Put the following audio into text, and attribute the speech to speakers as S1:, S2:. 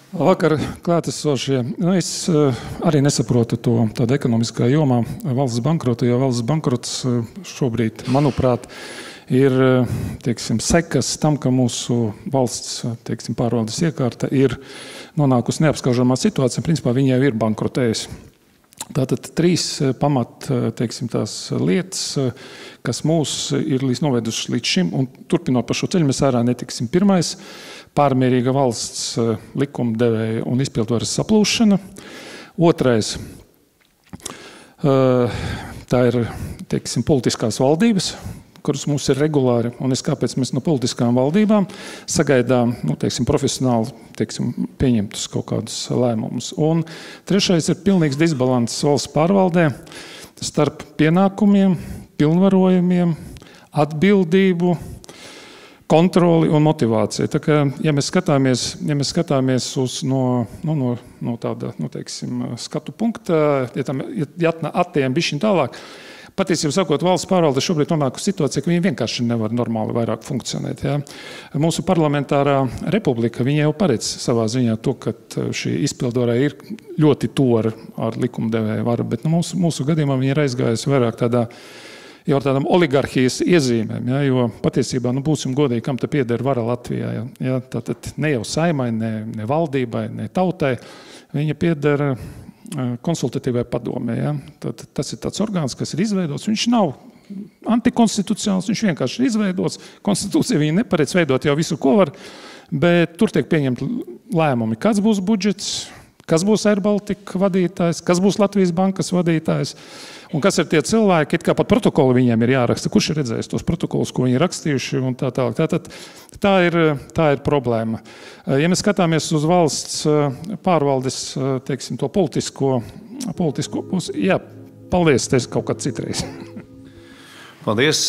S1: Vakar klātesošie. Es arī nesaprotu to tādu ekonomiskā jomā valsts bankrotu, jo valsts bankrots šobrīd, manuprāt, ir sekas tam, ka mūsu valsts pārvaldes iekārta ir nonākusi neapskaužamā situācijā. Principā viņa jau ir bankrotējusi. Tātad trīs pamat tās lietas, kas mūs ir novedušas līdz šim, un turpinot pa šo ceļu, mēs ārā netiksim. Pirmais – pārmērīga valsts likumdevēja un izpildvaras saplūšana. Otrais – tā ir politiskās valdības, kuras mums ir regulāri, un kāpēc mēs no politiskām valdībām sagaidām profesionāli pieņemtus kaut kādus lēmumus. Un trešais ir pilnīgs disbalanss valsts pārvaldē starp pienākumiem, pilnvarojumiem, atbildību, kontroli un motivāciju. Tā kā, ja mēs skatāmies uz no tāda, skatu punkta, ja attiem bišķiņ tālāk, patiesībā sakot, valsts pārvalde šobrīd nonāk uz situāciju, ka viņi vienkārši nevar normāli vairāk funkcionēt. Ja? Mūsu parlamentārā republika, viņa jau paredz savā ziņā to, ka šī izpildvarā ir ļoti tuva ar likumdevēju varu, bet mūsu gadījumā viņa ir aizgājusi vairāk jau ar tādām oligarhijas iezīmēm, ja? Jo patiesībā, būsim godīgi, kam te pieder vara Latvijā. Ja? Tātad ne jau saimai, ne valdībai, ne tautai, viņa pieder konsultatīvai padomē. Ja? Tas ir tāds orgāns, kas ir izveidots. Viņš nav antikonstitucionāls, viņš vienkārši ir izveidots. Konstitūcija viņa neparedz veidot jau visu, ko var, bet tur tiek pieņemt lēmumi, kāds būs budžets, kas būs Air Baltica vadītājs, kas būs Latvijas bankas vadītājs, un kas ir tie cilvēki, it kā pat protokoli viņiem ir jāraksta. Kurš ir redzējis tos protokolus, ko viņi ir rakstījuši un tā tālāk. Tātad tā ir problēma. Ja mēs skatāmies uz valsts pārvaldes, to politisko pusi, jā, paldies, kaut kad citreiz.
S2: Paldies.